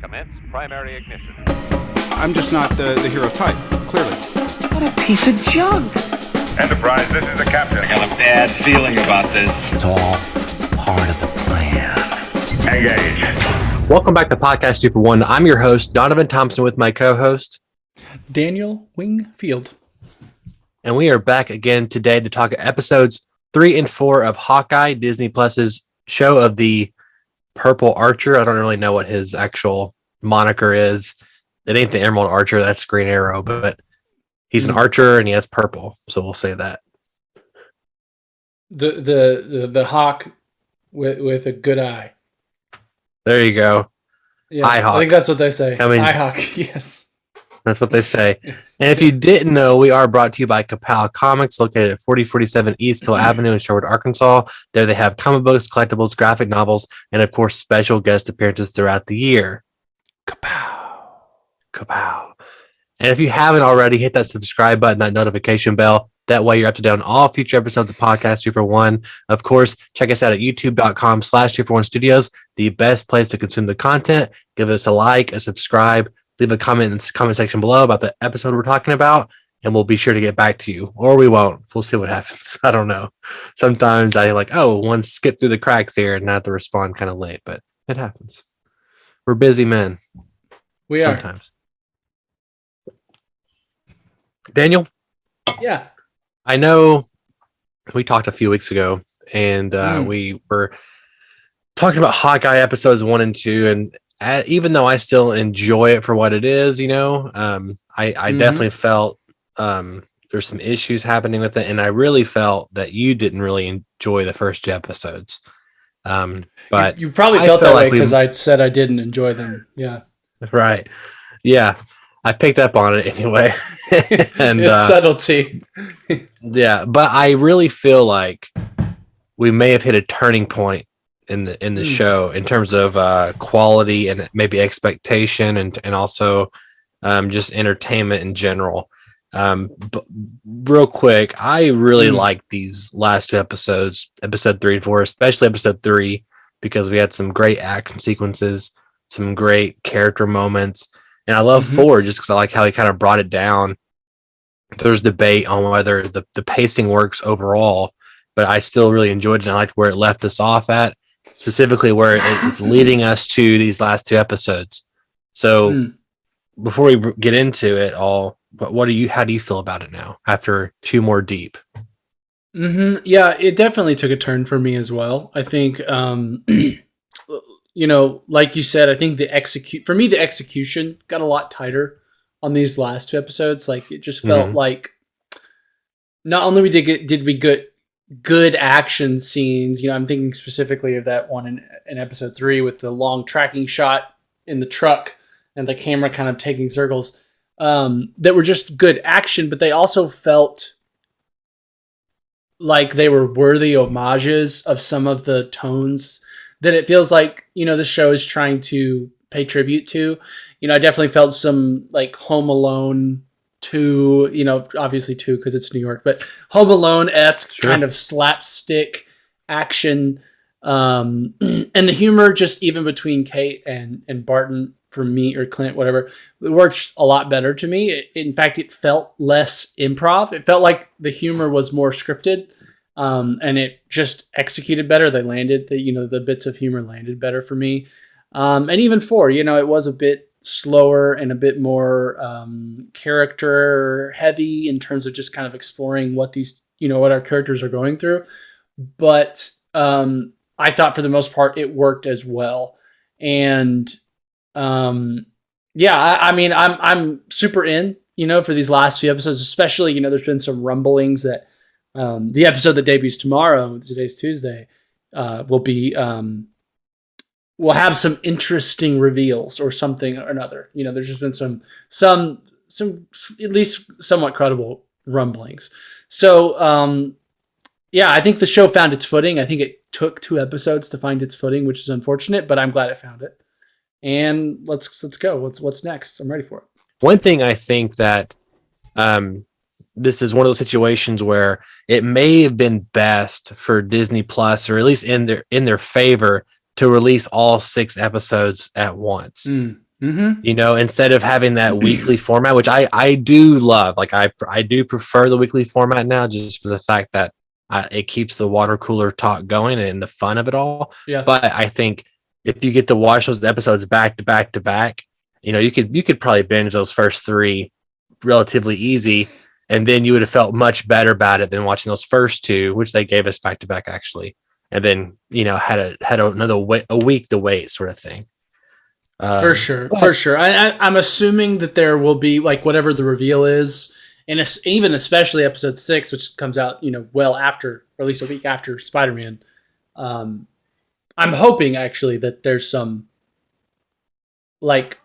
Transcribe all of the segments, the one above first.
Commence primary ignition. I'm just not the hero type, clearly. What a piece of junk. Enterprise, this is the captain. I got a bad feeling about this. It's all part of the plan. Engage. Welcome back to Podcast 2 for 1. I'm your host, Donovan Thompson, with my co-host, Daniel Wingfield. And we are back again today to talk episodes 3 and 4 of Hawkeye, Disney Plus's show of the Purple Archer. I don't really know what his actual moniker is. It ain't the Emerald Archer, that's Green Arrow, but he's an archer and he has purple, so we'll say that. The hawk with a good eye. There you go. Yeah, Eye hawk. I think that's what they say. I mean, eye hawk, yes. That's what they say. Yes. And if you didn't know, we are brought to you by Kapow Comics, located at 4047 East Hill Avenue in Sherwood, Arkansas. There they have comic books, collectibles, graphic novels, and of course, special guest appearances throughout the year. Kapow. Kapow. And if you haven't already, hit that subscribe button, that notification bell. That way you're up to date on all future episodes of Podcast 2 for 1. Of course, check us out at youtube.com/2for1 studios, the best place to consume the content. Give us a like, a subscribe, leave a comment in the comment section below about the episode we're talking about, and we'll be sure to get back to you. Or we won't. We'll see what happens. I don't know. Sometimes I one skip through the cracks here and not to respond kind of late, but it happens. We're busy men. We are. Sometimes. Daniel? Yeah. I know we talked a few weeks ago, and we were talking about Hawkeye episodes 1 and 2, and even though I still enjoy it for what it is, I definitely felt there's some issues happening with it, and I really felt that you didn't really enjoy the first 2 episodes. But you probably felt that way because I said I didn't enjoy them. Yeah. Right. Yeah. I picked up on it anyway. And it's subtlety. Yeah, but I really feel like we may have hit a turning point in the show in terms of quality and maybe expectation and also just entertainment in general. But real quick, I really like these last 2 episodes, episode 3 and 4, especially episode 3, because we had some great action sequences, some great character moments. And I love 4 just because I like how he kind of brought it down. There's debate on whether the pacing works overall, but I still really enjoyed it. And I liked where it left us off at, specifically where it's leading us to these last 2 episodes. So before we get into it all, how do you feel about it now after 2 more deep? Yeah, it definitely took a turn for me as well. I think, like you said, I think the execution got a lot tighter on these last 2 episodes. Like it just felt like not only did we get good action scenes, I'm thinking specifically of that one in episode 3 with the long tracking shot in the truck and the camera kind of taking circles, that were just good action, but they also felt like they were worthy homages of some of the tones that it feels like, the show is trying to pay tribute to. I definitely felt some like Home Alone 2, obviously 2 because it's New York, but Home Alone-esque kind of slapstick action. And the humor just even between Kate and Barton for me, or Clint, whatever, it worked a lot better to me. In fact, it felt less improv. It felt like the humor was more scripted. And it just executed better. They landed the bits of humor landed better for me. And even 4, it was a bit slower and a bit more character heavy in terms of just kind of exploring what these, what our characters are going through. But I thought for the most part it worked as well. And I'm super in, for these last few episodes, especially, there's been some rumblings that the episode that debuts tomorrow, today's Tuesday, will have some interesting reveals or something or another. There's just been some at least somewhat credible rumblings. So, I think the show found its footing. I think it took 2 episodes to find its footing, which is unfortunate, but I'm glad it found it. And let's go. What's next? I'm ready for it. One thing I think that this is one of those situations where it may have been best for Disney Plus, or at least in their favor, to release all 6 episodes at once. Mm-hmm. Instead of having that weekly format, which I do love. Like I do prefer the weekly format now, just for the fact that it keeps the water cooler talk going and the fun of it all. Yeah. But I think if you get to watch those episodes back to back to back, you could probably binge those first 3 relatively easy, and then you would have felt much better about it than watching those first 2, which they gave us back to back actually, and then had another a week to wait, sort of thing. For sure. I'm assuming that there will be like whatever the reveal is, and even especially episode 6, which comes out well after, or at least a week after Spider-Man. I'm hoping actually that there's some like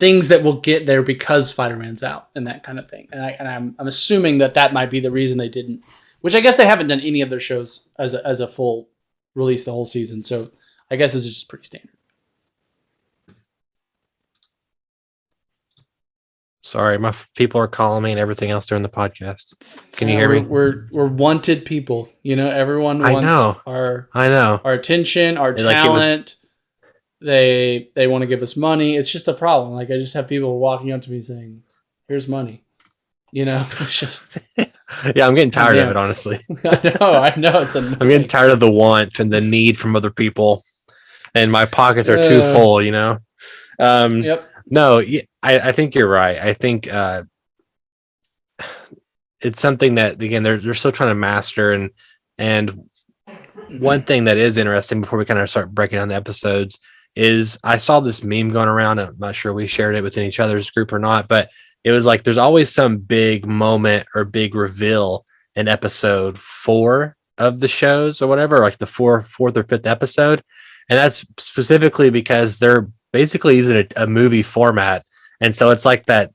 things that will get there because Spider-Man's out and that kind of thing. And I'm assuming that might be the reason they didn't, which I guess they haven't done any of their shows as a full release the whole season. So I guess it's just pretty standard. Sorry, my people are calling me and everything else during the podcast. Can you hear me? We're wanted people. Everyone wants our attention, our talent. They want to give us money. It's just a problem. Like, I just have people walking up to me saying, "Here's money." It's just yeah, I'm getting tired of it, honestly. I know it's annoying. I'm getting tired of the want and the need from other people, and my pockets are too full. Yep. No, I think you're right. I think it's something that, again, they're still trying to master. And one thing that is interesting before we kind of start breaking down the episodes is I saw this meme going around. I'm not sure we shared it within each other's group or not, but it was like there's always some big moment or big reveal in episode 4 of the shows or whatever, like the fourth or 5th episode. And that's specifically because they're basically using a movie format, and so it's like that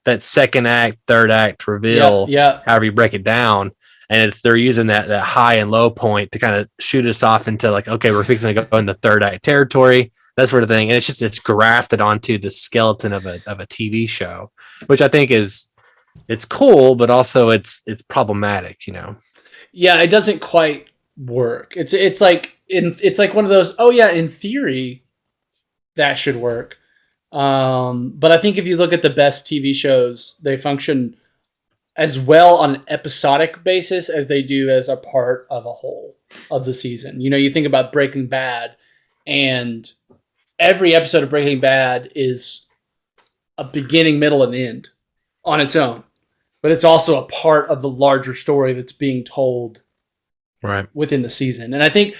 that second act, third act reveal, however you break it down, and they're using that high and low point to kind of shoot us off into like, okay, we're fixing to go in the third act territory, that sort of thing. And it's grafted onto the skeleton of a TV show, which I think it's cool, but also it's problematic. Yeah, it doesn't quite work. It's like one of those, in theory that should work. But I think if you look at the best TV shows, they function as well on an episodic basis as they do as a part of a whole of the season. You think about Breaking Bad, and every episode of Breaking Bad is a beginning, middle, and end on its own. But it's also a part of the larger story that's being told right within the season. And I think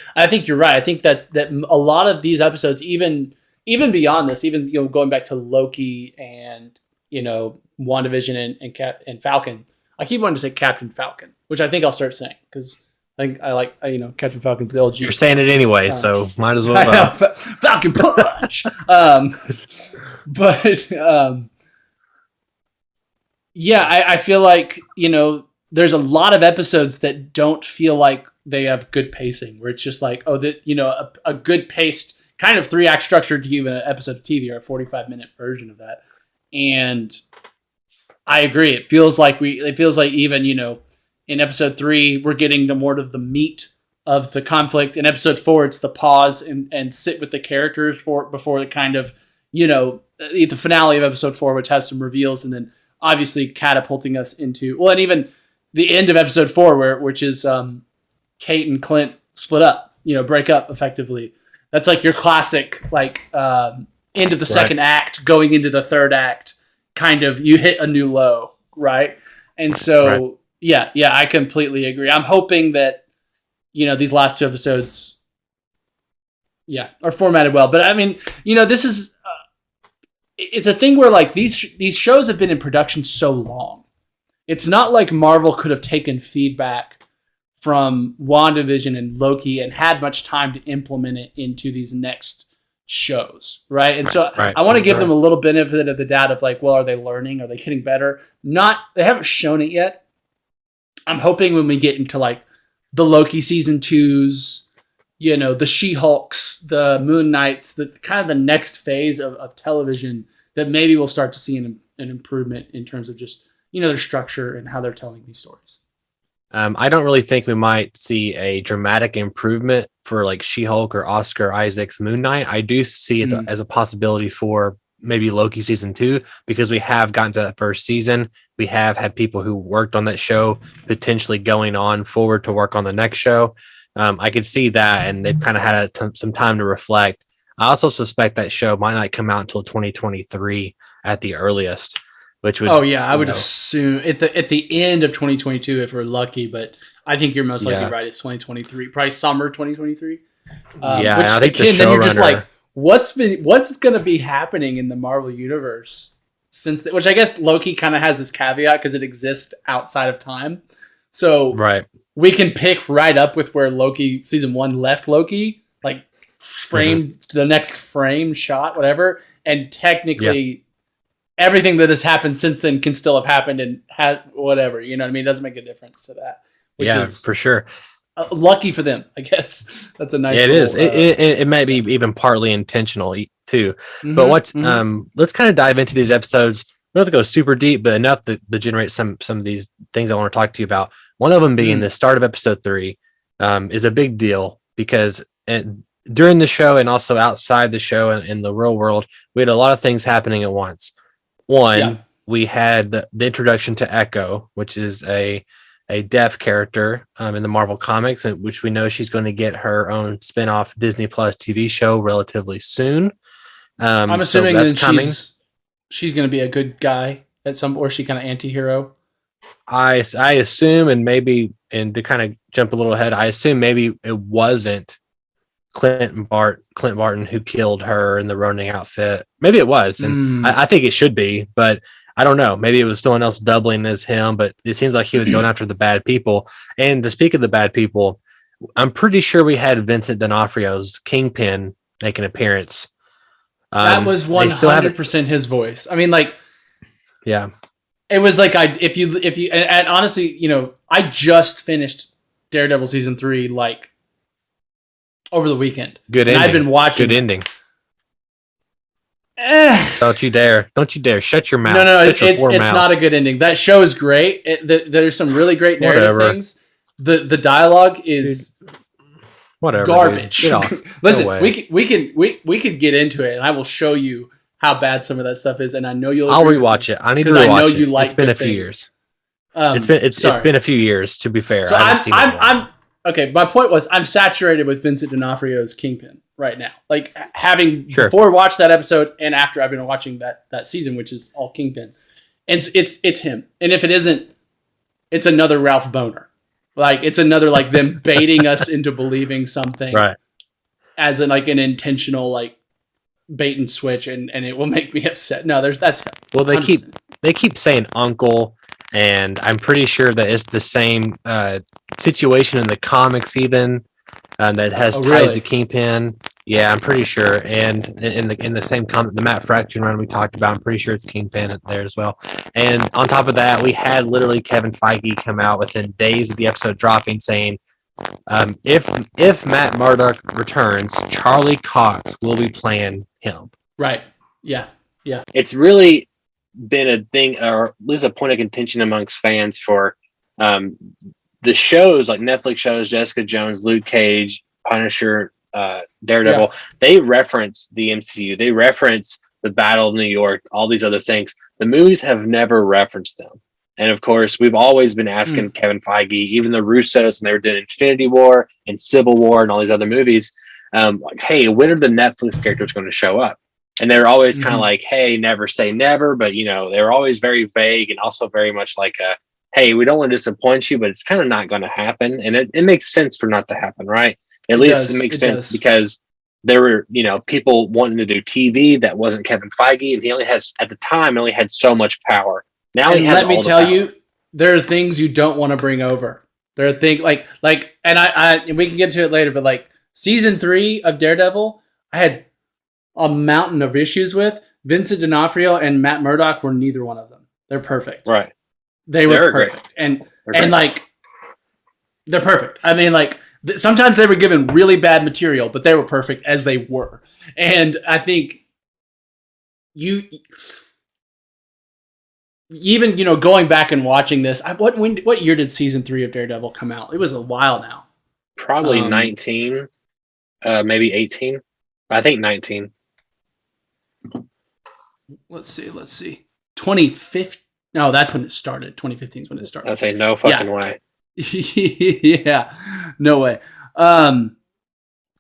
you're right. I think that a lot of these episodes, even beyond this, even going back to Loki and WandaVision and Falcon. I keep wanting to say Captain Falcon, which I think I'll start saying because I think I like Captain Falcon's the LG. You're saying it anyway, so might as well. Falcon Punch. I feel like there's a lot of episodes that don't feel like they have good pacing, where it's just like a good paced kind of 3-act structure to even an episode of TV or a 45-minute version of that. And I agree. It feels like even, in episode 3, we're getting more of the meat of the conflict. In episode 4, it's the pause and sit with the characters before the kind of, the finale of episode 4, which has some reveals, and then obviously catapulting us into, and even the end of episode 4, which is Kate and Clint split up, break up effectively. That's like your classic, end of the second act, going into the third act, kind of, you hit a new low, right? And so, I completely agree. I'm hoping that, these last 2 episodes, are formatted well. But I mean, this is, it's a thing where like these shows have been in production so long. It's not like Marvel could have taken feedback from WandaVision and Loki and had much time to implement it into these next shows, right? And I want to give them a little benefit of the doubt of like, well, are they learning? Are they getting better? They haven't shown it yet. I'm hoping when we get into like the Loki season 2s, the She-Hulks, the Moon Knights, the kind of the next phase of television, that maybe we'll start to see an improvement in terms of just, their structure and how they're telling these stories. I don't really think we might see a dramatic improvement for like She-Hulk or Oscar Isaac's Moon Knight. I do see it as a possibility for maybe Loki season 2, because we have gotten to that first season. We have had people who worked on that show potentially going on forward to work on the next show. I could see that, and they've kind of had some time to reflect. I also suspect that show might not come out until 2023 at the earliest, which would. Oh yeah, I would assume at the end of 2022 if we're lucky, but I think you're most likely right. It's 2023, probably summer 2023. Which, I think again, then you're just like, what's going to be happening in the Marvel universe since? Which I guess Loki kind of has this caveat because it exists outside of time, so we can pick right up with where Loki season 1 left Loki, like frame to the next frame shot, whatever, and technically. Everything that has happened since then can still have happened and had whatever, you know what I mean? It doesn't make a difference to that. Which is for sure. Lucky for them, I guess. That's a nice. It is. It might be even partly intentional too. But let's kind of dive into these episodes. We don't have to go super deep, but enough to generate some of these things I want to talk to you about. One of them being the start of episode 3 is a big deal because during the show and also outside the show and in the real world, we had a lot of things happening at once. We had the introduction to Echo, which is a deaf character in the Marvel comics, which we know she's going to get her own spin-off Disney Plus TV show relatively soon. I'm assuming that she's going to be a good guy at some, or is she kind of anti-hero? I assume, and to kind of jump a little ahead, I assume maybe it wasn't Clint Barton who killed her in the Ronin outfit. Maybe it was, and I think it should be, but I don't know. Maybe it was someone else doubling as him, but it seems like he was going after the bad people. And to speak of the bad people, I'm pretty sure we had Vincent D'Onofrio's Kingpin make an appearance. That was 100% his voice. I mean, like, yeah, it was like if you and honestly, you know, I just finished Daredevil season 3 like over the weekend. Good ending. I've been watching. Good ending. Don't you dare! Shut your mouth. No. It's not a good ending. That show is great. There's some really great narrative things. The dialogue is garbage. Listen, we could get into it, and I will show you how bad some of that stuff is. And I know you'll. I'll rewatch it. I need to rewatch it. I know you like. It's been a few years. It's been a few years, to be fair. So I'm okay. My point was I'm saturated with Vincent D'Onofrio's Kingpin right now. Like having before watched that episode and after I've been watching that season, which is all Kingpin, and it's him. And if it isn't, it's another Ralph Boner. Like it's another like them baiting us into believing something, right? As an intentional like bait and switch, and it will make me upset. No, that's well. They 100%. They keep saying uncle. And I'm pretty sure that it's the same situation in the comics, even that has ties to Kingpin. Yeah, I'm pretty sure. And in the same comic, the Matt Fraction run we talked about, I'm pretty sure it's Kingpin there as well. And on top of that, we had literally Kevin Feige come out within days of the episode dropping, saying, "If Matt Murdock returns, Charlie Cox will be playing him." Right. Yeah. It's really been a thing, or at least a point of contention amongst fans for the shows like Netflix shows, Jessica Jones, Luke Cage, Punisher, Daredevil. They reference the MCU. They reference the Battle of New York, all these other things. The movies have never referenced them. And of course, we've always been asking Kevin Feige, even the Russos, and they were doing Infinity War and Civil War and all these other movies, like, hey, when are the Netflix characters going to show up? And they're always kind of like, hey, never say never. But, you know, they're always very vague and also very much like, hey, we don't want to disappoint you, but it's kind of not going to happen. And it makes sense for not to happen, right? At least it makes sense because there were, you know, people wanting to do TV that wasn't Kevin Feige. And he only had so much power. Now he has all the power. Let me tell you, there are things you don't want to bring over. There are things like, and I we can get to it later, but like season 3 of Daredevil, I had a mountain of issues with. Vincent D'Onofrio and Matt Murdock were neither one of them. They're perfect. Right. They were perfect. Great. And like, they're perfect. I mean, like, sometimes they were given really bad material, but they were perfect as they were. And I think even, you know, going back and watching this, what year did season 3 of Daredevil come out? It was a while now. Probably 19, maybe 18. I think 19. let's see. 2015. No, that's when it started. 2015 is when it started. I say no fucking way. Yeah, no way.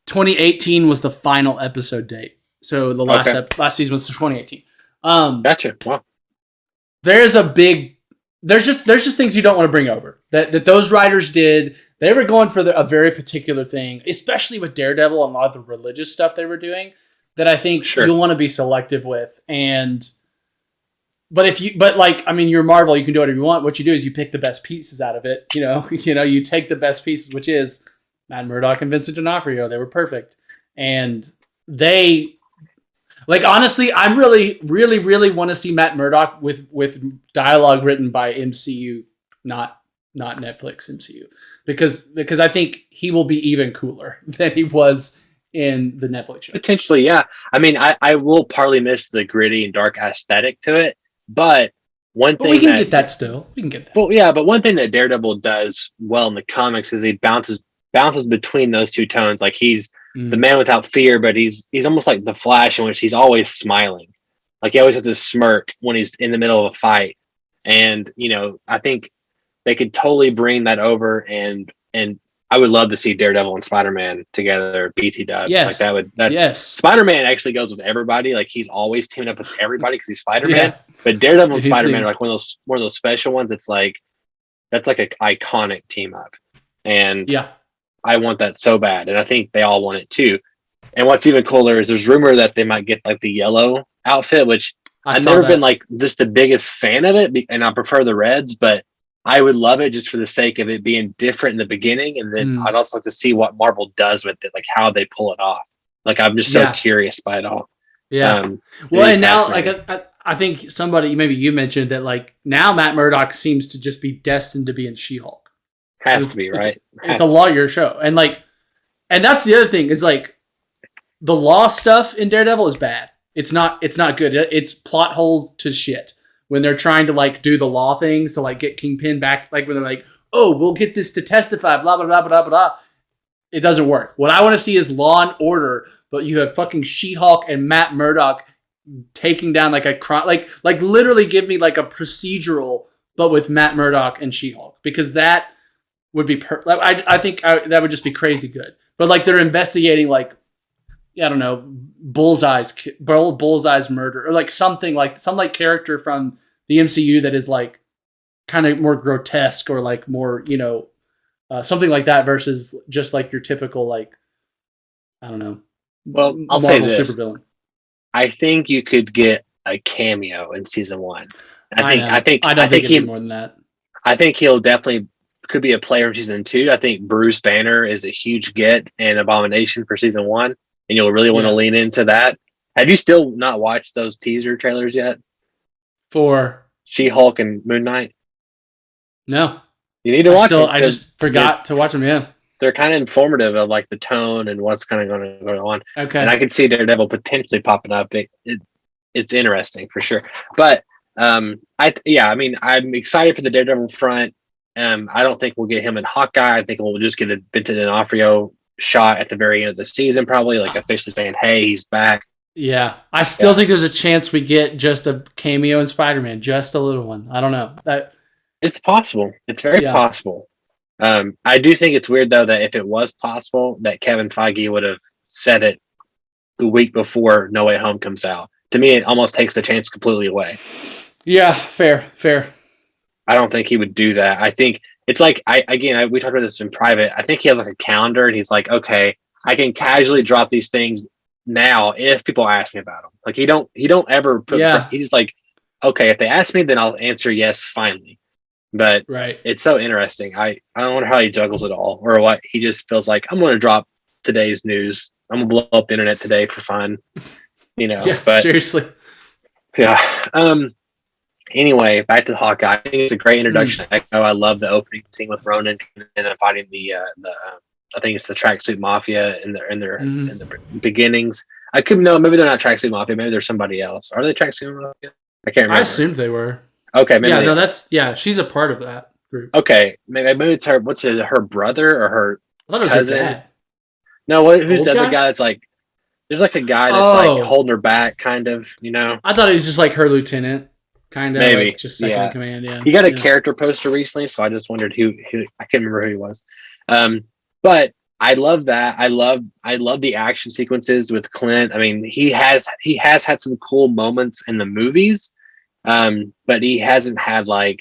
2018 was the final episode date. So the last season was 2018. Gotcha. Wow. There's just things you don't want to bring over that those writers did. They were going for a very particular thing, especially with Daredevil and a lot of the religious stuff they were doing, that I think you'll want to be selective with. But you're Marvel, you can do whatever you want. What you do is you pick the best pieces out of it. You take the best pieces, which is Matt Murdock and Vincent D'Onofrio. They were perfect. And they, honestly, I really, really, really want to see Matt Murdock with dialogue written by MCU, not Netflix MCU, because I think he will be even cooler than he was in the Netflix show. Potentially, yeah. I mean, I will partly miss the gritty and dark aesthetic to it, but we can get that still. We can get that. Well, yeah, but one thing that Daredevil does well in the comics is he bounces between those two tones. Like he's the man without fear, but he's almost like the Flash, in which he's always smiling. Like he always has this smirk when he's in the middle of a fight. And I think they could totally bring that over, and I would love to see Daredevil and Spider-Man together, BT dubs. Yes. Spider-Man actually goes with everybody. Like he's always teaming up with everybody because he's Spider-Man. Yeah. But Daredevil and Spider-Man are like one of those special ones. It's like that's like an iconic team up, and I want that so bad, and I think they all want it too. And what's even cooler is there's rumor that they might get like the yellow outfit, which I've never been like just the biggest fan of it, and I prefer the reds, but I would love it just for the sake of it being different in the beginning, and then I'd also like to see what Marvel does with it, like how they pull it off. Like I'm just so curious by it all. Yeah. Well, and now I think maybe you mentioned that like now Matt Murdock seems to just be destined to be in She-Hulk. Has to be, right? It's a lawyer show, and that's the other thing is like the law stuff in Daredevil is bad. It's not good. It's plot hole to shit. When they're trying to like do the law things to like get Kingpin back, like when they're like, oh, we'll get this to testify, blah, blah, blah, blah, blah. It doesn't work. What I want to see is Law and Order, but you have fucking She-Hulk and Matt Murdock taking down like a crime, like literally give me like a procedural, but with Matt Murdock and She-Hulk, because that would be I think that would just be crazy good. But like they're investigating like, I don't know, Bullseye's murder, or like something like some like character from the MCU that is like kind of more grotesque, or like more, something like that, versus just like your typical like, I don't know. Well, I'll say this. Supervillain. I think you could get a cameo in season 1. I think he more than that. I think he'll definitely could be a player in season 2. I think Bruce Banner is a huge get and Abomination for season 1. And you'll really want to lean into that. Have you still not watched those teaser trailers yet? For She-Hulk and Moon Knight? No. You need to watch them. I just forgot to watch them, yeah. They're kind of informative of like the tone and what's kind of going to go on. Okay. And I can see Daredevil potentially popping up. It's interesting for sure. But I'm excited for the Daredevil front. I don't think we'll get him in Hawkeye. I think we'll just get a Vincent D'Onofrio shot at the very end of the season, probably like officially saying, hey, he's back. Yeah. I still think there's a chance we get just a cameo in Spider-Man, just a little one. I don't know. It's possible. It's very possible. I do think it's weird though that if it was possible that Kevin Feige would have said it the week before No Way Home comes out. To me, it almost takes the chance completely away. Yeah, fair. I don't think he would do that. I think it's like we talked about this in private. I think he has like a calendar, and he's like, okay, I can casually drop these things now if people ask me about them. Like he don't ever put. Yeah. He's like, okay, if they ask me, then I'll answer yes finally. But It's so interesting. I don't wonder how he juggles it all, or what he just feels like. I'm going to drop today's news. I'm going to blow up the internet today for fun. But seriously. Yeah. Anyway, back to the Hawkeye. I think it's a great introduction. I love the opening scene with Ronan and fighting the I think it's the Tracksuit Mafia in the beginnings. I couldn't know. Maybe they're not Tracksuit Mafia. Maybe they're somebody else. Are they Tracksuit Mafia? I can't remember. I assumed they were. Okay. Maybe she's a part of that group. Okay. Maybe it's her. What's it? Her brother or her I thought it was cousin? Her dad. No. Who's the other guy that's like? There's like a guy that's like Oh. holding her back, kind of, you know. I thought he was just like her lieutenant, kind of Maybe. like just second Yeah. in command. Yeah, He got a yeah. character poster recently, so I just wondered who I can't remember who he was. But I love that. I love the action sequences with Clint. I mean, he has had some cool moments in the movies, but he hasn't had like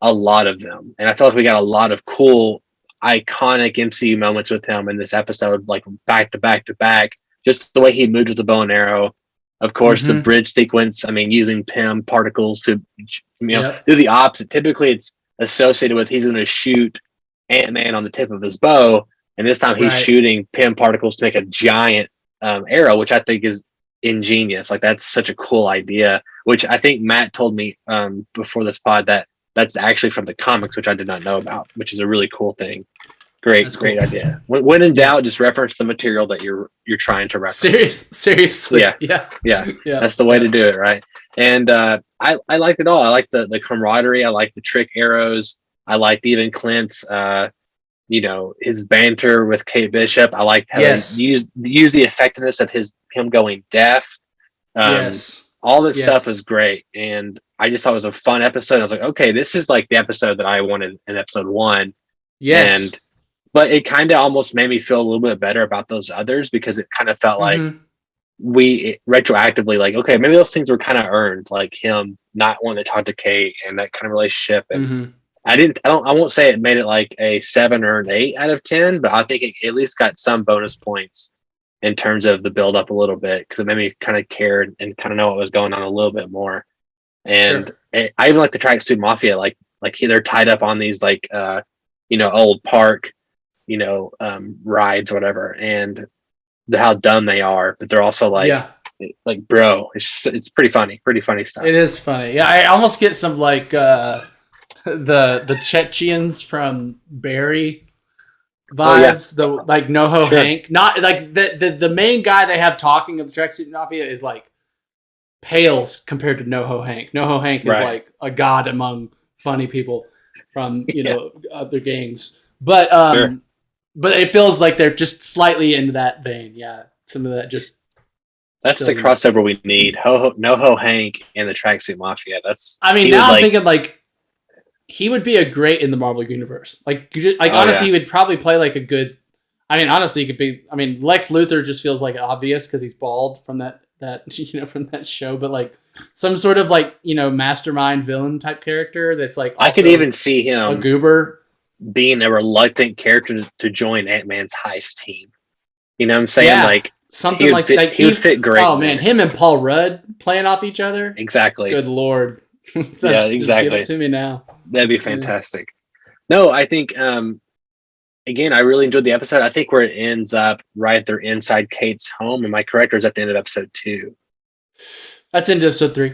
a lot of them. And I feel like we got a lot of cool, iconic MCU moments with him in this episode, like back to back to back. Just the way he moved with the bow and arrow. Of course, the bridge sequence. I mean, using PIM particles to, do the opposite. Typically, it's associated with he's going to shoot Ant-Man on the tip of his bow, and this time he's shooting PIM particles to make a giant arrow, which I think is ingenious. Like, that's such a cool idea. Which I think Matt told me before this pod that's actually from the comics, which I did not know about. Which is a really cool thing. Great idea. When in doubt, just reference the material that you're trying to reference. Seriously. Yeah. That's the way to do it, right? And I liked it all. I like the camaraderie. I like the trick arrows. I liked even Clint's, his banter with Kate Bishop. I liked how he used the effectiveness of him going deaf. All that stuff was great, and I just thought it was a fun episode. I was like, okay, this is like the episode that I wanted in episode 1. But it kind of almost made me feel a little bit better about those others, because it kind of felt like we retroactively, like, okay, maybe those things were kind of earned, like him not wanting to talk to Kate and that kind of relationship. And I won't say it made it like a 7 or an 8 out of 10, but I think it at least got some bonus points in terms of the build up a little bit, because it made me kind of care and kind of know what was going on a little bit more. And I even like the Tracksuit Mafia, like they're tied up on these like old park rides, whatever, and how dumb they are, but they're also like bro, it's pretty funny stuff. It is funny. Yeah, I almost get some like the Chechens from Barry vibes. The like NoHo Hank, not like the main guy they have talking of the Tracksuit Mafia is like pales compared to NoHo Hank. NoHo Hank is like a god among funny people from other gangs, but but it feels like they're just slightly into that vein. Yeah, some of that just. That's silliness. The crossover we need. NoHo Hank and the Tracksuit Mafia. I'm thinking like he would be a great in the Marvel universe. Honestly, he would probably play like a good. I mean, honestly, he could be. I mean, Lex Luthor just feels like obvious because he's bald from that from that show. But like some sort of like mastermind villain type character that's like. I could even see him a goober being a reluctant character to join Ant-Man's heist team. You know what I'm saying? Yeah, like something he like fit, that. He would fit great. Oh man, him and Paul Rudd playing off each other. Exactly. Good lord. Yeah, exactly. Just give it to me now. That'd be fantastic. No, I think again, I really enjoyed the episode. I think where it ends up right there inside Kate's home. Am I correct, or is that the end of episode 2? That's into episode 3.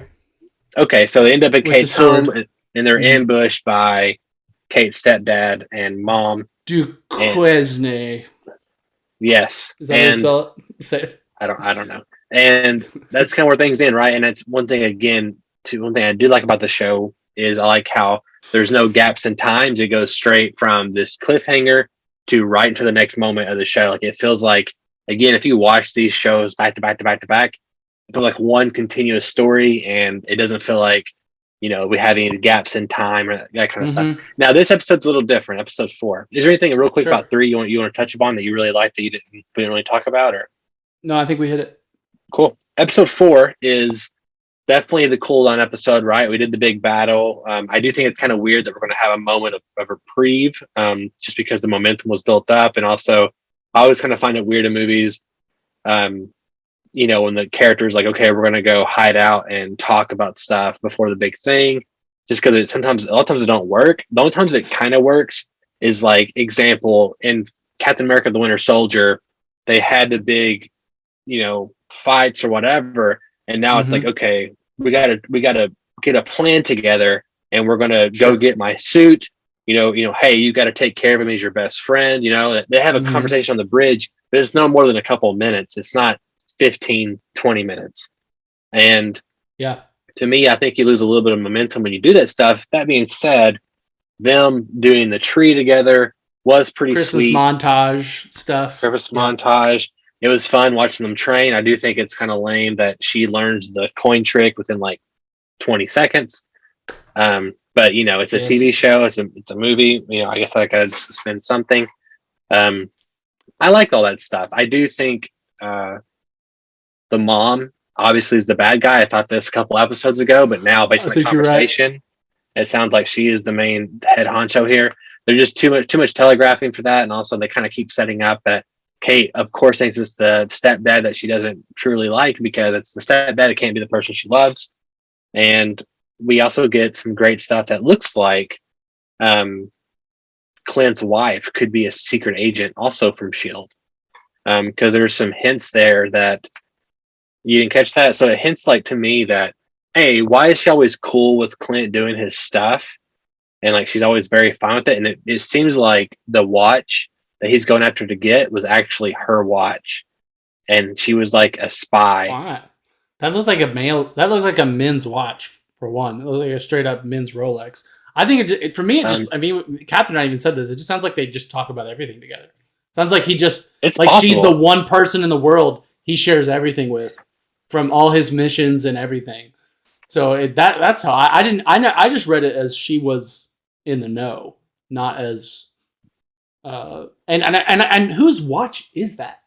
Okay, so they end up at Kate's home, and they're ambushed by Kate's stepdad and mom. Duquesne. Yes. Is that how you spell it? Say it. I don't know. And that's kind of where things end, right? And that's one thing I do like about the show is I like how there's no gaps in times. It goes straight from this cliffhanger to right into the next moment of the show. Like, it feels like, again, if you watch these shows back to back to back to back, it feels like one continuous story, and it doesn't feel like we have any gaps in time or that kind of stuff. Now, this episode's a little different. Episode 4. Is there anything real quick about 3 you want to touch upon that you really liked that we didn't really talk about? Or no, I think we hit it. Cool. Episode 4 is definitely the cool down episode, right? We did the big battle. I do think it's kind of weird that we're going to have a moment of reprieve, just because the momentum was built up, and also I always kind of find it weird in movies. When the character's like, okay, we're going to go hide out and talk about stuff before the big thing, just because a lot of times it don't work. The only times it kind of works is like, example, in Captain America, the Winter Soldier, they had the big, fights or whatever. And now it's like, okay, we gotta get a plan together, and we're going to go get my suit, hey, you got to take care of him. He's your best friend. They have a conversation on the bridge, but it's no more than a couple of minutes. It's not 15, 20 minutes. And to me, I think you lose a little bit of momentum when you do that stuff. That being said, them doing the tree together was pretty Christmas sweet. montage stuff. Christmas montage. it was fun watching them train. I do think it's kind of lame that she learns the coin trick within like 20 seconds. But it's a TV show. It's a movie. I guess I gotta suspend something. I like all that stuff. I do think the mom obviously is the bad guy. I thought this a couple episodes ago, but now based on the conversation, it sounds like she is the main head honcho here. There's just too much telegraphing for that, and also they kind of keep setting up that Kate, of course, thinks it's the stepdad that she doesn't truly like because it's the stepdad. It can't be the person she loves. And we also get some great stuff that looks like Clint's wife could be a secret agent also from S.H.I.E.L.D. Because there's some hints there that you didn't catch that. So it hints like to me that, hey, why is she always cool with Clint doing his stuff? And like she's always very fine with it. And it seems like the watch that he's going after to get was actually her watch. And she was like a spy. Why? That looked like a men's watch for one. It looked like a straight up men's Rolex. I think for me, Catherine and I even said this. It just sounds like they just talk about everything together. Sounds like it's like possible. She's the one person in the world he shares everything with, from all his missions and everything. So that's how I just read it as she was in the know, not as and whose watch is that?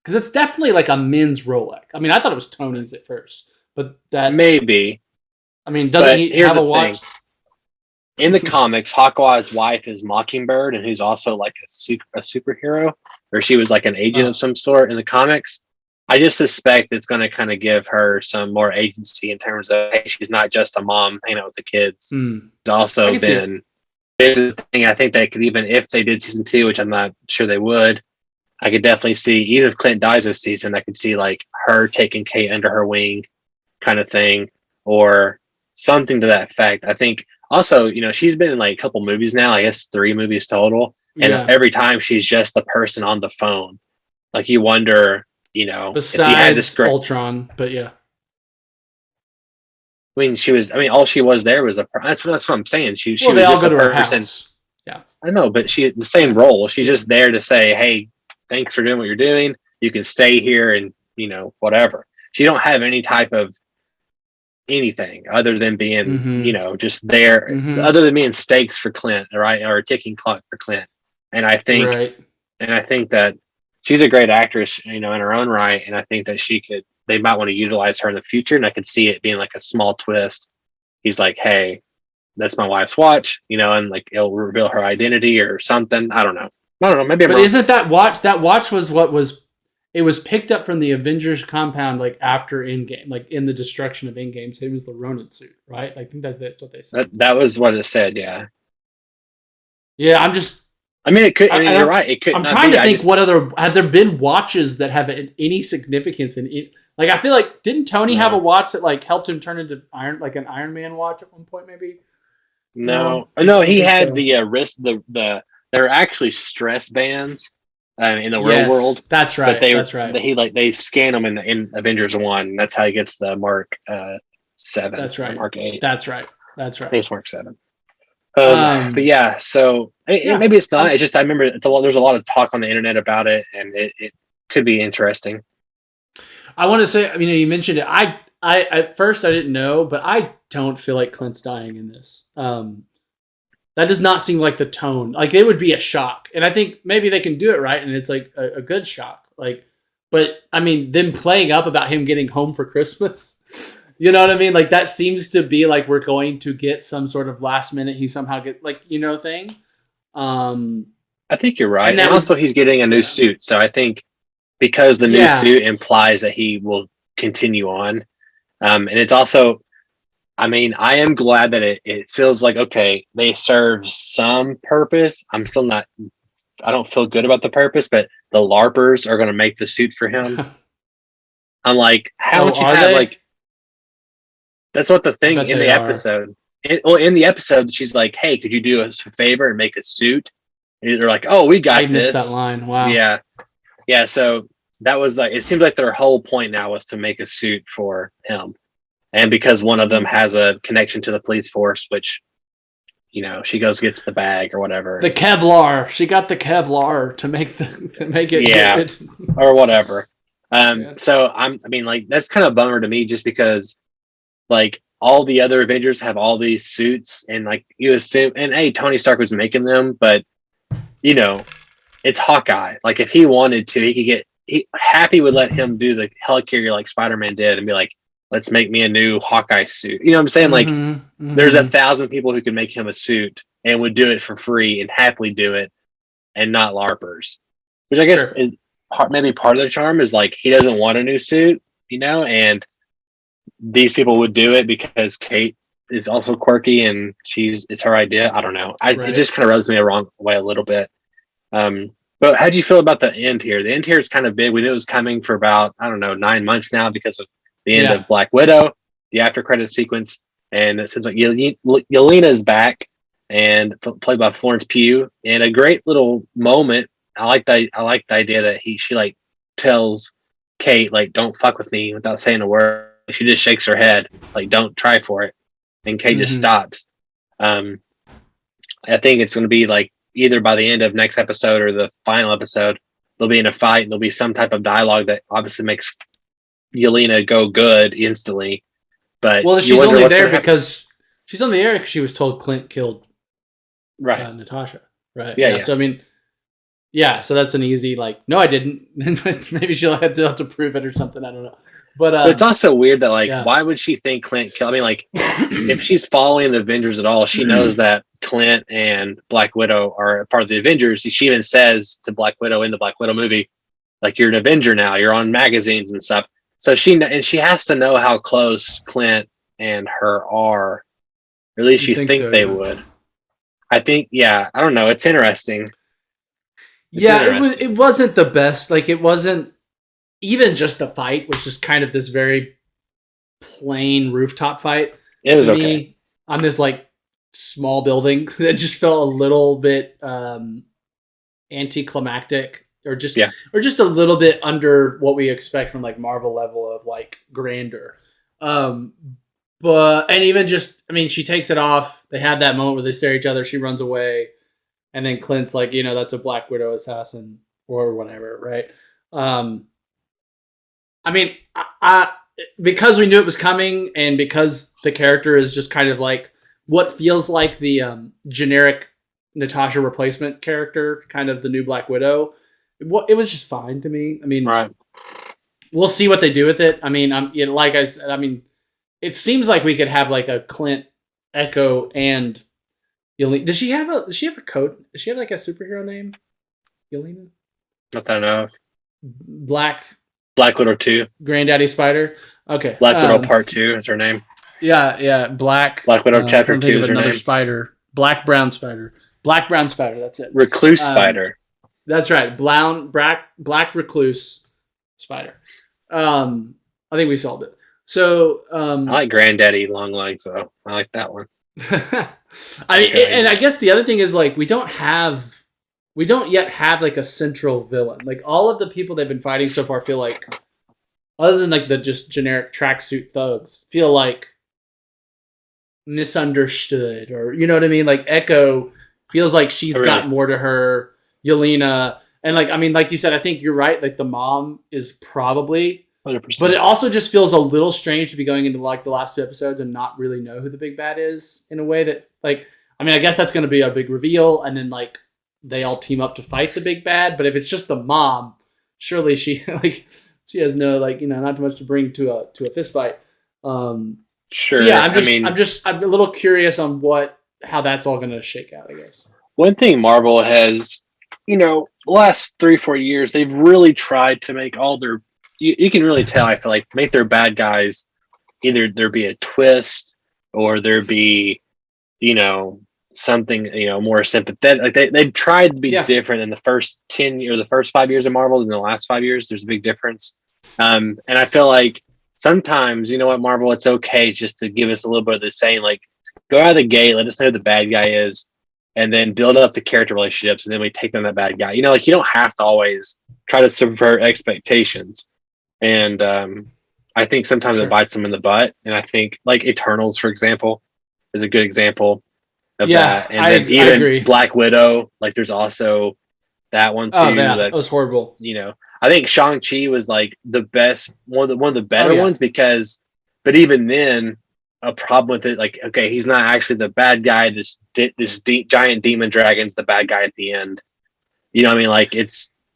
Because it's definitely like a men's Rolex. I mean, I thought it was Tony's at first, but that maybe. I mean, doesn't he have a watch? In the comics, Hawkeye's wife is Mockingbird, and who's also like a superhero, or she was like an agent of some sort in the comics. I just suspect it's going to kind of give her some more agency in terms of, hey, she's not just a mom hanging out with the kids. It's also been the thing. I think they could, even if they did season 2, which I'm not sure they would, I could definitely see, even if Clint dies this season, I could see like her taking Kate under her wing kind of thing, or something to that effect. I think also, she's been in like a couple movies now, I guess 3 movies total. And every time she's just the person on the phone. Like you wonder, besides Ultron, but yeah. I mean, all she was there was that's what I'm saying. She was just a person. Yeah. I know, but she had the same role. She's just there to say, hey, thanks for doing what you're doing. You can stay here and, whatever. She don't have any type of anything other than being, just there, other than being stakes for Clint, right? Or a ticking clock for Clint. And I think, that she's a great actress, in her own right. And I think that they might want to utilize her in the future. And I could see it being like a small twist. He's like, hey, that's my wife's watch, and like it'll reveal her identity or something. I don't know. Maybe I'm wrong. Isn't that watch was it was picked up from the Avengers compound, like after Endgame, like in the destruction of Endgame. So it was the Ronin suit, right? I think that's what they said. That was what it said. Yeah. Yeah. It could. You're right. It could. I'm trying to think have there been watches that have any significance in it? Like, I feel like, didn't Tony have a watch that like helped him turn into an Iron Man watch at one point, maybe? No, he had the wrist. They're actually stress bands in the real world. That's right. But they scan them in Avengers 1. And that's how he gets the Mark 7. That's right. Mark 8. That's right. I think it's Mark 7. But yeah, so maybe it's not. It's just I remember there's a lot of talk on the internet about it, and it could be interesting. I want to say, you mentioned it. I at first I didn't know, but I don't feel like Clint's dying in this. That does not seem like the tone. Like, it would be a shock, and I think maybe they can do it right, and it's like a good shock. Like, but them playing up about him getting home for Christmas. You know what I mean? Like, that seems to be like we're going to get some sort of last minute. He somehow get thing. I think you're right. And also he's getting a new suit. So I think because the new suit implies that he will continue on. And it's also, I am glad that it feels like, okay, they serve some purpose. I don't feel good about the purpose, but the LARPers are going to make the suit for him. I'm like, how would you have like, that's what the thing in the episode. In the episode, she's like, "Hey, could you do us a favor and make a suit?" And they're like, "Oh, we got this." I missed that line. Wow. Yeah. So that was like, it seems like their whole point now was to make a suit for him, and because one of them has a connection to the police force, which, she gets the bag or whatever. The Kevlar. She got the Kevlar to make it. Yeah, or whatever. So I mean, like that's kind of a bummer to me, just because like all the other Avengers have all these suits, and like you assume, and hey, Tony Stark was making them, but you know, it's Hawkeye. Like if he wanted to, he could get. Happy would let him do the helicarrier like Spider-Man did, and be like, "Let's make me a new Hawkeye suit." You know what I'm saying? Like, there's 1,000 people who can make him a suit and would do it for free and happily do it, and not LARPers. Which I guess is maybe part of the charm is like he doesn't want a new suit, you know, and these people would do it because Kate is also quirky and it's her idea. I don't know. It just kind of rubs me the wrong way a little bit. But how do you feel about the end here? The end here is kind of big. We knew it was coming for about, I don't know, 9 months now because of the end of Black Widow, the after credit sequence. And it seems like Yelena is back and played by Florence Pugh. And a great little moment. I like the idea that she like tells Kate, like, don't fuck with me without saying a word. She just shakes her head, like, don't try for it. And Kate just stops. I think it's going to be like, either by the end of next episode or the final episode, they'll be in a fight and there'll be some type of dialogue that obviously makes Yelena go good instantly. But she's only there because she's on the air because she was told Clint killed Natasha. Right. Yeah. So I mean, so that's an easy like, no, I didn't. Maybe she'll have to prove it or something. I don't know. But it's also weird that like, why would she think Clint killed? I mean, like, if she's following the Avengers at all, she knows that Clint and Black Widow are part of the Avengers. She even says to Black Widow in the Black Widow movie, like, you're an Avenger now. You're on magazines and stuff. So she has to know how close Clint and her are, or at least you think so, they would. I think, I don't know. It's interesting. It wasn't the best. Like, it wasn't. Even just the fight was just kind of this very plain rooftop fight. It was okay. On this like small building that just felt a little bit anticlimactic, or just a little bit under what we expect from like Marvel level of like grandeur. But even just, I mean, she takes it off. They have that moment where they stare at each other. She runs away, and then Clint's like, that's a Black Widow assassin or whatever, right? I mean, I because we knew it was coming, and because the character is just kind of like what feels like the generic Natasha replacement character, kind of the new Black Widow. It was just fine to me. I mean, we'll see what they do with it. I mean, like I said, I mean, it seems like we could have like a Clint, Echo, and Yelena. Does she have a code? Does she have like a superhero name? Yelena? Not that I know of. Black Widow 2. Granddaddy Spider. Okay. Black Widow Part 2 is her name. Yeah. Black Widow Chapter 2 is her name. Spider. Black Brown Spider. That's it. Recluse Spider. That's right. Black Recluse Spider. I think we solved it. So I like Granddaddy Long Legs though. I like that one. And I guess the other thing is like we don't yet have like a central villain. Like all of the people they've been fighting so far feel like, other than like the just generic tracksuit thugs, feel like misunderstood, or you know what I mean? Like Echo feels like she's got more to her. Yelena, and like, I mean, like you said, I think you're right. Like the mom is probably 100%. But it also just feels a little strange to be going into like the last 2 episodes and not really know who the big bad is in a way that like, I mean, I guess that's going to be a big reveal, and then like they all team up to fight the big bad. But if it's just the mom, surely she has no like, not too much to bring to a fist fight. Sure. So yeah, I'm a little curious on how that's all going to shake out, I guess. One thing Marvel has, the last 3-4 years, they've really tried to make all their, you can really tell, I feel like, make their bad guys, either there be a twist or there be, something, more sympathetic. Like they've tried to be different in the first 10 years, the first 5 years of Marvel than the last 5 years. There's a big difference. And I feel like sometimes, Marvel, it's okay just to give us a little bit of the same, like, go out of the gate, let us know who the bad guy is, and then build up the character relationships, and then we take them that bad guy. You don't have to always try to subvert expectations. And I think sometimes it bites them in the butt. And I think, like, Eternals, for example, is a good example of that. And then even Black Widow, like, there's also that one too. Oh, yeah, that was horrible. I think Shang-Chi was like the best, one of the better ones but even then, a problem with it, like, okay, he's not actually the bad guy. This giant demon dragon's the bad guy at the end. You know what I mean? Like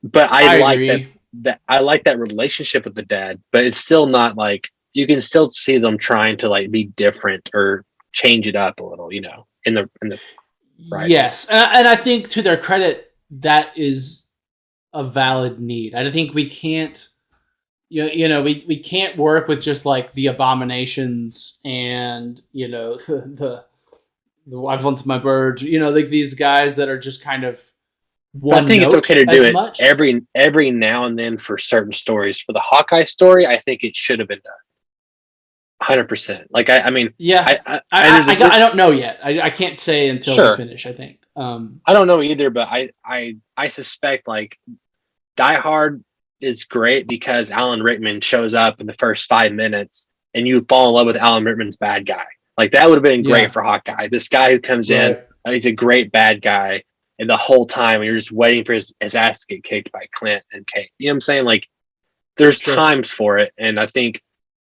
but I like agree. that I like that relationship with the dad, but it's still not like, you can still see them trying to like be different or change it up a little, in the writing. Yes, and I think to their credit, that is a valid need. I think we can't, we can't work with just like the abominations and the I've wanted my bird, like these guys that are just kind of one. I think it's okay to do it much. every now and then for certain stories. For the Hawkeye story, I think it should have been done 100%. Like I mean, yeah, I don't know yet. I can't say until we finish. I think I don't know either, but I suspect like Die Hard is great because Alan Rickman shows up in the first 5 minutes and you fall in love with Alan Rickman's bad guy. Like that would have been great for Hawkeye. This guy who comes in, he's a great bad guy, and the whole time you're just waiting for his ass to get kicked by Clint and Kate. You know what I'm saying? Like there's times for it, and I think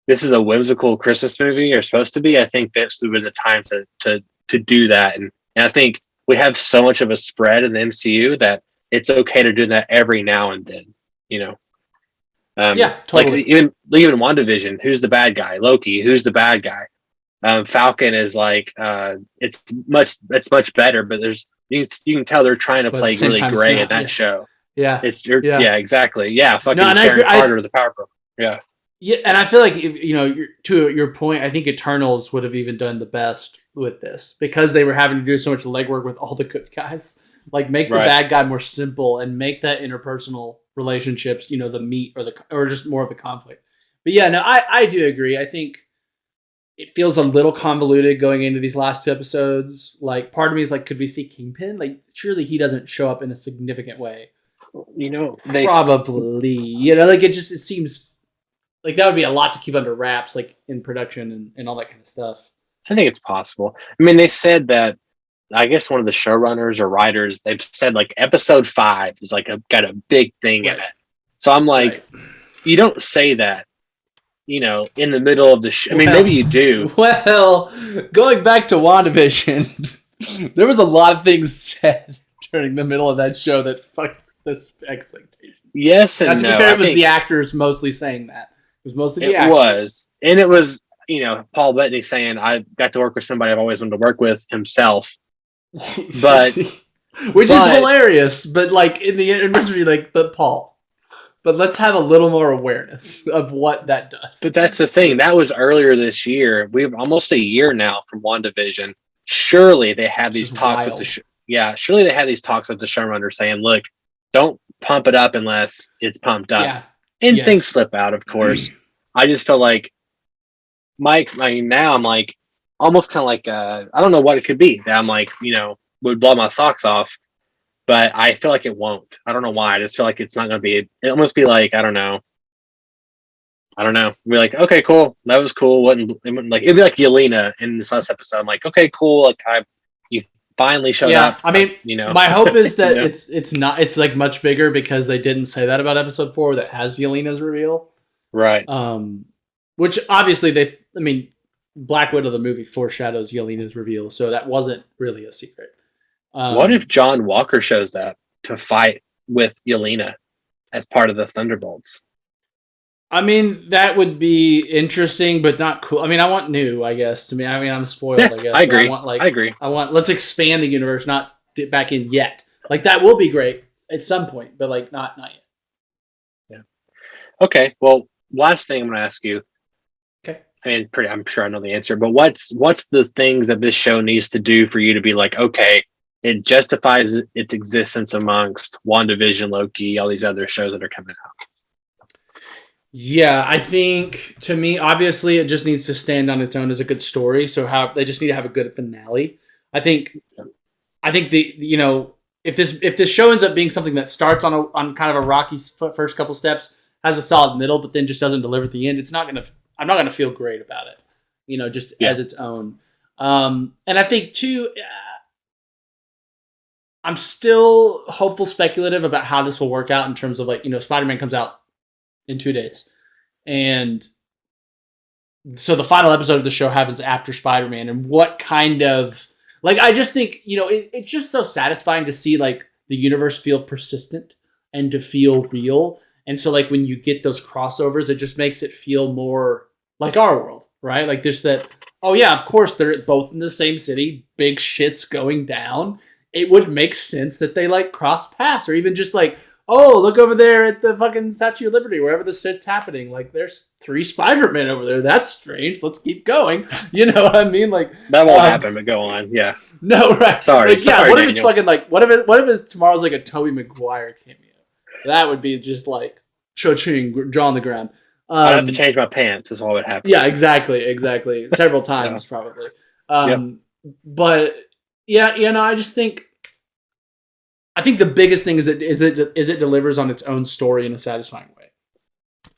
this is a whimsical Christmas movie, or supposed to be. I think this would be the time to do that, and I think we have so much of a spread in the MCU that it's okay to do that every now and then. Yeah, totally. Like even WandaVision, who's the bad guy? Loki, who's the bad guy? Falcon is like it's much better, but you can tell they're trying to play really gray in that show. Yeah, exactly. Yeah, fucking no, Sharon Carter, the Power Broker. Yeah. Yeah, and I feel like to your point, I think Eternals would have even done the best with this because they were having to do so much legwork with all the good guys. Like make the bad guy more simple and make that interpersonal relationships, the meat or just more of the conflict. But yeah, no, I do agree. I think it feels a little convoluted going into these last 2 episodes. Like part of me is like, could we see Kingpin? Like surely he doesn't show up in a significant way. Probably. Like it seems like that would be a lot to keep under wraps, like in production and all that kind of stuff. I think it's possible. I mean, they said that, I guess one of the showrunners or writers, they've said like episode 5 is like got a big thing in it. So I'm like, you don't say that, in the middle of the show. I mean, maybe you do. Well, going back to WandaVision, there was a lot of things said during the middle of that show that fucked this expectation. Yes and no. To be fair, it was the actors mostly saying that. It was mostly the actors. It was. And it was, Paul Bettany saying, I got to work with somebody I've always wanted to work with himself. But which is hilarious, but like in the interview, like, but Paul, but let's have a little more awareness of what that does. But that's the thing. That was earlier this year. We've almost a year now from WandaVision. Surely they had these talks with surely they had these talks with the showrunner saying, look, don't pump it up unless it's pumped up. Yeah. And things slip out, of course. I just feel like now I'm like almost kind of like I don't know what it could be that I'm like, would blow my socks off, but I feel like it won't. I don't know why. I just feel like it's not going to be. It almost be like I don't know. Be like, okay, cool, that was cool. It wouldn't like it'd be like Yelena in this last episode. I'm like, okay, cool. Like you finally showed up. I mean, my hope is that it's not. It's like much bigger because they didn't say that about episode 4 that has Yelena's reveal. Right. Which obviously Black Widow the movie foreshadows Yelena's reveal, so that wasn't really a secret. What if John Walker shows up to fight with Yelena as part of the Thunderbolts? I mean, that would be interesting, but not cool. I mean, I want new, I guess. To me, I mean, I'm spoiled, I guess. I agree. I agree. Let's expand the universe, not get back in yet. Like, that will be great at some point, but, like, not yet. Yeah. Okay, well, last thing I'm going to ask you. Okay. I mean, I'm sure I know the answer, but what's the things that this show needs to do for you to be like, okay, it justifies its existence amongst WandaVision, Loki, all these other shows that are coming out? Yeah, I think to me, obviously, it just needs to stand on its own as a good story. So they just need to have a good finale. I think if this show ends up being something that starts on kind of a rocky first couple steps, has a solid middle, but then just doesn't deliver at the end, I'm not gonna feel great about it. As its own. And I think too, I'm still hopeful, speculative about how this will work out in terms of like, Spider-Man comes out in 2 days. And so the final episode of the show happens after Spider-Man, and what kind of, like, I just think, it's just so satisfying to see like the universe feel persistent and to feel real. And so like when you get those crossovers, it just makes it feel more like our world, right? Like there's that, oh yeah, of course they're both in the same city, big shit's going down. It would make sense that they like cross paths, or even just like, oh, look over there at the fucking Statue of Liberty, wherever the shit's happening. Like there's 3 Spider-Men over there. That's strange. Let's keep going. You know what I mean? Like that won't happen, but go on. Yeah. No, right. Sorry. Like, yeah, what if it's fucking like, what if it's tomorrow's like a Tobey Maguire cameo? That would be just like cha-ching, jaw on the ground. I'd have to change my pants is what would happen. Yeah, exactly. Several times probably. But yeah, I just think the biggest thing is it delivers on its own story in a satisfying way.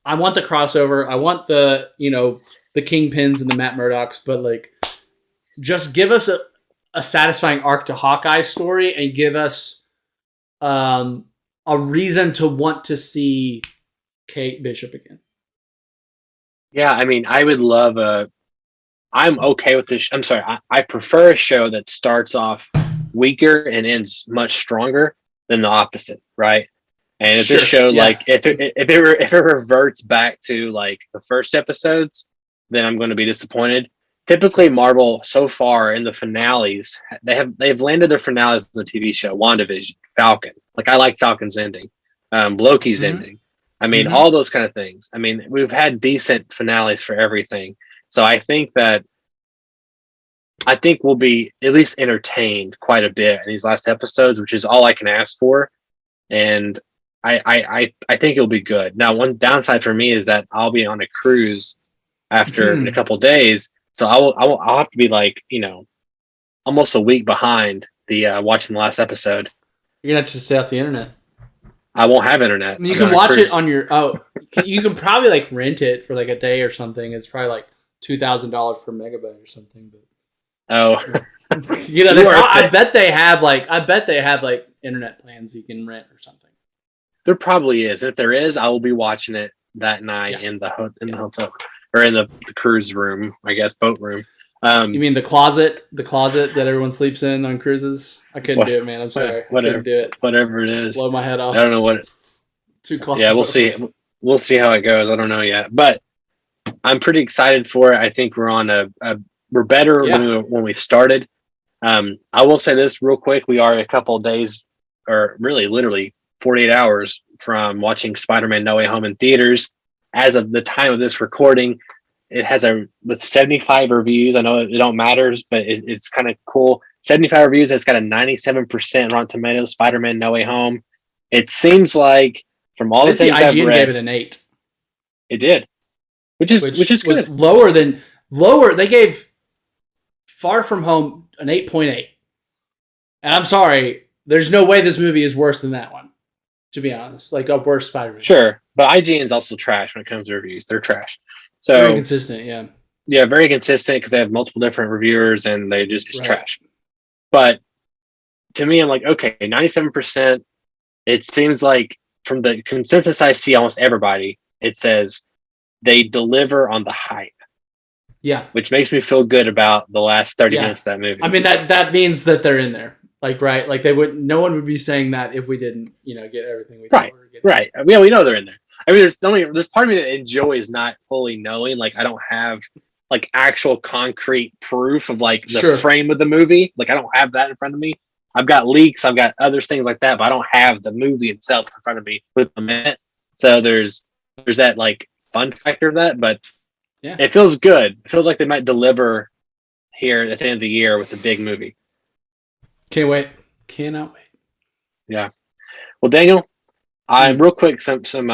I want the crossover. I want the the Kingpins and the Matt Murdochs, but like, just give us a satisfying arc to Hawkeye's story, and give us a reason to want to see Kate Bishop again. Yeah, I mean, I would love I'm okay with this. I'm sorry. I prefer a show that starts off weaker and ends much stronger than the opposite, right? And if this show, like, if it reverts back to like the first episodes, then I'm going to be disappointed. Typically, Marvel so far in the finales, they've landed their finales in the TV show, WandaVision, Falcon. Like I like Falcon's ending, Loki's ending. I mean, all those kind of things. I mean, we've had decent finales for everything. So I think we'll be at least entertained quite a bit in these last episodes, which is all I can ask for. And I think it'll be good. Now, one downside for me is that I'll be on a cruise after a couple of days. So I'll have to be like, almost a week behind the watching the last episode. You're going to have to stay off the internet. I won't have internet. I mean, you can watch it on your, you can probably like rent it for like a day or something. It's probably like $2,000 per megabyte or something. But I bet they have like internet plans you can rent or something. There probably is. If there is, I will be watching it that night in the hotel or in the cruise room, I guess, boat room. You mean the closet that everyone sleeps in on cruises? I couldn't do it, man. I'm sorry. Whatever, I couldn't do it. Whatever it is. Blow my head off. I don't know what. Too claustrophobic. Yeah, we'll see. We'll see how it goes. I don't know yet, but I'm pretty excited for it. I think we're on we're better when we started. I will say this real quick. We are a couple of days, or really literally 48 hours from watching Spider-Man No Way Home in theaters. As of the time of this recording, it has with 75 reviews. I know it don't matters, but it's kind of cool. 75 reviews. It's got a 97% Rotten Tomatoes. Spider-Man No Way Home. It seems like from all the things I've read, gave it an 8. It did, which is good. Was lower. They gave Far From Home an 8.8, and I'm sorry, there's no way this movie is worse than that one. To be honest, like a worse Spider-Man. Sure, but IGN's also trash when it comes to reviews. They're trash. So very consistent, yeah. Yeah, very consistent because they have multiple different reviewers and they just it's trash. But to me, I'm like, okay, 97%. It seems like from the consensus I see, almost everybody, it says they deliver on the hype. Yeah, which makes me feel good about the last 30 minutes of that movie. I mean, that means that they're in there. Like, right? Like no one would be saying that if we didn't, get everything we thought we were getting. Right. Yeah, we know they're in there. I mean, there's part of me that enjoys not fully knowing. Like, I don't have like actual concrete proof of like the frame of the movie. Like, I don't have that in front of me. I've got leaks. I've got other things like that, but I don't have the movie itself in front of me with them in it. So there's that like fun factor of that, but it feels good. It feels like they might deliver here at the end of the year with a big movie. Can't wait. Cannot wait. Yeah. Well, Daniel, real quick, some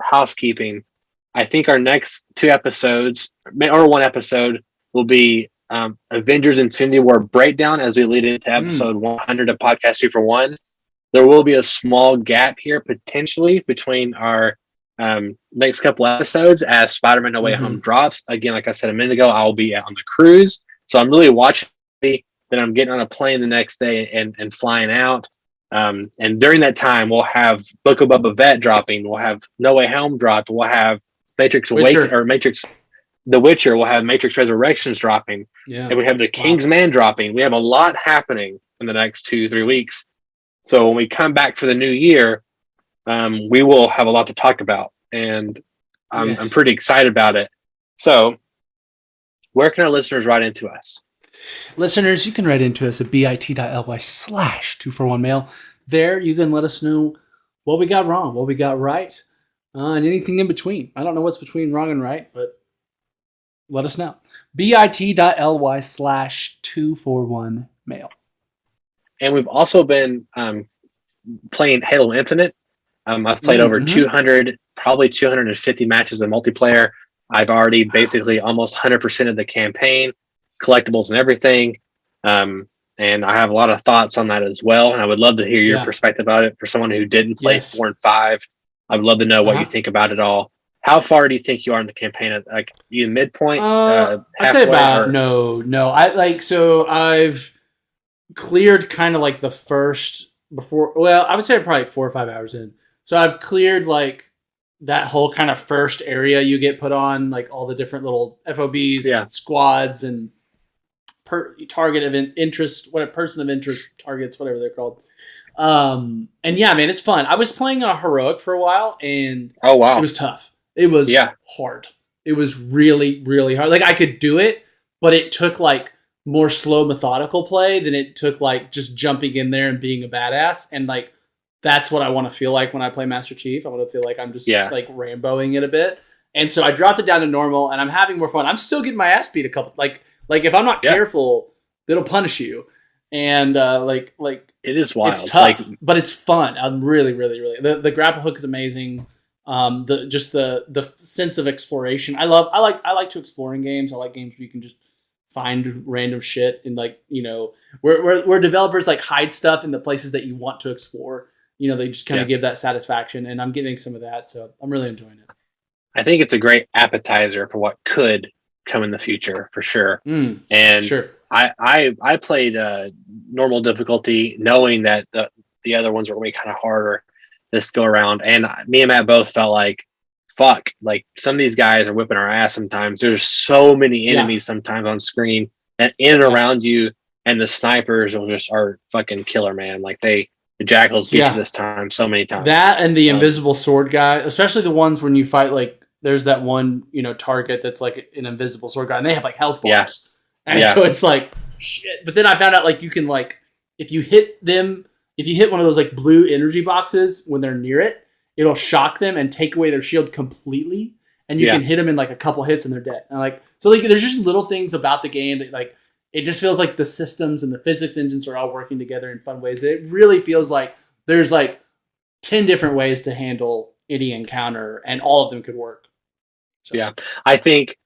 housekeeping. I think our next 2 episodes, or 1 episode, will be Avengers Infinity War breakdown as we lead into episode 100 of Podcast 2 for 1. There will be a small gap here potentially between our next couple episodes as Spider-Man No Way Home drops. Again, like I said a minute ago, I'll be on the cruise. So I'm really watching. Then I'm getting on a plane the next day and flying out. And during that time, we'll have Book of Boba Fett dropping. We'll have No Way Home dropped. We'll have Matrix Awake or Matrix, The Witcher. We'll have Matrix Resurrections dropping. Yeah. And we have The King's Man dropping. We have a lot happening in the next 2-3 weeks. So when we come back for the new year, we will have a lot to talk about. And I'm pretty excited about it. So where can our listeners write into us? Listeners, you can write into us at bit.ly/241mail. There, you can let us know what we got wrong, what we got right, and anything in between. I don't know what's between wrong and right, but let us know. bit.ly/241mail. And we've also been playing Halo Infinite. I've played over 200, probably 250 matches of multiplayer. I've already basically almost 100% of the campaign, collectibles and everything. And I have a lot of thoughts on that as well. And I would love to hear your perspective about it. For someone who didn't play 4 and 5, I would love to know what you think about it all. How far do you think you are in the campaign? Like, you midpoint? I'd say about so I've cleared kind of like the first before. Well, I would say probably 4 or 5 hours in. So I've cleared like that whole kind of first area you get put on, like all the different little FOBs, squads, and target of interest, person of interest targets, whatever they're called. And yeah, man, it's fun. I was playing a heroic for a while, and it was tough. It was hard. It was really, really hard. Like, I could do it, but it took like more slow, methodical play than it took like just jumping in there and being a badass. And like, that's what I want to feel like when I play Master Chief. I want to feel like I'm just like Ramboing it a bit. And so I dropped it down to normal, and I'm having more fun. I'm still getting my ass beat a couple. Like if I'm not careful, it'll punish you. And like it is wild. It's tough, but it's fun. I'm really, really, really. The grapple hook is amazing. The sense of exploration. I like to explore in games. I like games where you can just find random shit and like, you know, where developers like hide stuff in the places that you want to explore. You know, they just kind of give that satisfaction, and I'm getting some of that, so I'm really enjoying it. I think it's a great appetizer for what could come in the future, for sure. And I played normal difficulty, knowing that the other ones were way kind of harder this go around. And me and Matt both felt like, fuck, like some of these guys are whipping our ass sometimes. There's so many enemies sometimes on screen and in and around you, and the snipers are fucking killer, man. Like the jackals get you this time so many times. That and the invisible sword guy, especially the ones when you fight, like there's that one, you know, target that's like an invisible sword guy, and they have like health bars. And so it's like shit. But then I found out like you can like if you hit one of those like blue energy boxes when they're near it, it'll shock them and take away their shield completely, and you can hit them in like a couple hits and they're dead. And like so like there's just little things about the game that like it just feels like the systems and the physics engines are all working together in fun ways. It really feels like there's like 10 different ways to handle any encounter, and all of them could work. So. Yeah, I think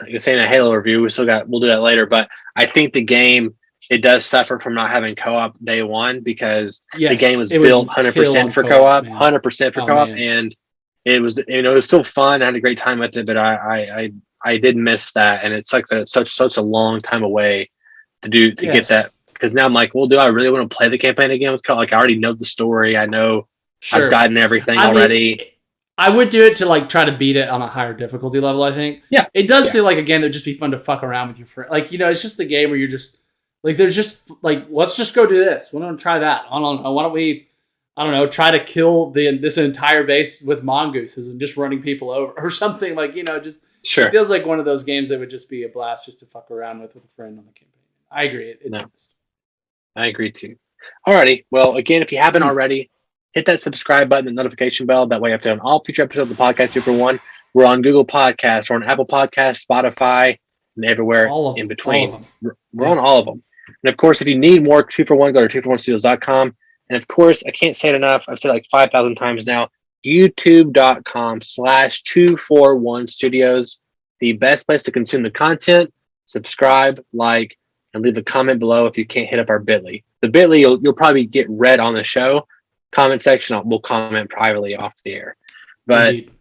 you're saying a Halo review. We'll do that later, but I think the game, it does suffer from not having co-op day one, because the game was built 100% for co-op, 100% for co-op, man. And it was, you know, it was still fun. I had a great time with it, but I did miss that, and it sucks that it's such a long time away to get that. Because now I'm like, well, do I really want to play the campaign again with co-op? Like, I already know the story. I know I've gotten everything already. I would do it to like try to beat it on a higher difficulty level, I think. Yeah. It does feel like a game that would just be fun to fuck around with your friend. Like, you know, it's just the game where you're just like, there's just like, let's just go do this. Why don't we try that? I don't know. Why don't we, try to kill this entire base with mongooses and just running people over or something, like, you know, just it feels like one of those games that would just be a blast just to fuck around with a friend on the campaign. I agree. It's honest. I agree too. Alrighty. Well, again, if you haven't already, hit that subscribe button and notification bell. That way, update on all future episodes of the Podcast Super One. We're on Google Podcasts, we're on Apple Podcasts, Spotify, and everywhere in between. We're on all of them. And of course, if you need more 241, go to 241studios.com. And of course, I can't say it enough. I've said it like 5,000 times now. YouTube.com/241studios. The best place to consume the content. Subscribe, like, and leave a comment below if you can't hit up our Bitly. The Bitly, you'll probably get read on the show. Comment section, we'll comment privately off the air. But Indeed.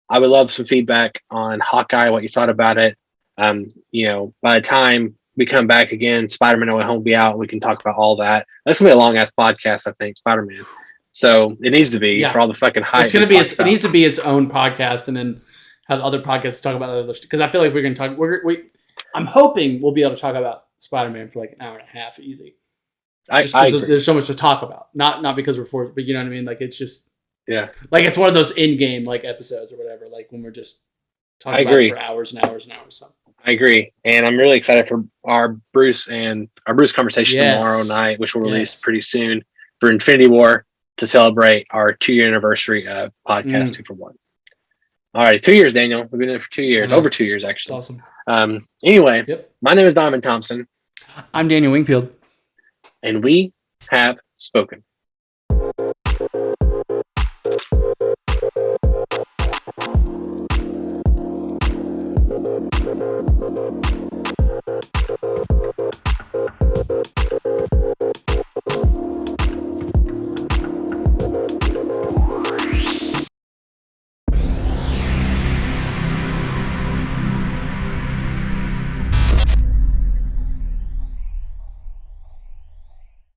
I would love some feedback on Hawkeye, what you thought about it. You know, by the time we come back again, Spider-Man No Way Home will be out. We can talk about all that. That's gonna be a long ass podcast, I think. Spider-Man. So it needs to be for all the fucking hype. It's gonna be. It needs to be its own podcast, and then have other podcasts talk about other. Because I feel like we're gonna talk. I'm hoping we'll be able to talk about Spider-Man for like an hour and a half, easy. I agree. There's so much to talk about. Not because we're forced, but you know what I mean. Like it's just like it's one of those in-game like episodes or whatever. Like when we're just talking about it for hours and hours and hours. So. I agree, and I'm really excited for our Bruce conversation tomorrow night, which will release pretty soon for Infinity War to celebrate our 2-year anniversary of podcast 2 for 1. All right, 2 years, Daniel. We've been in it for 2 years, over 2 years actually. That's awesome. Anyway, my name is Donovan Thompson. I'm Daniel Wingfield, and we have spoken.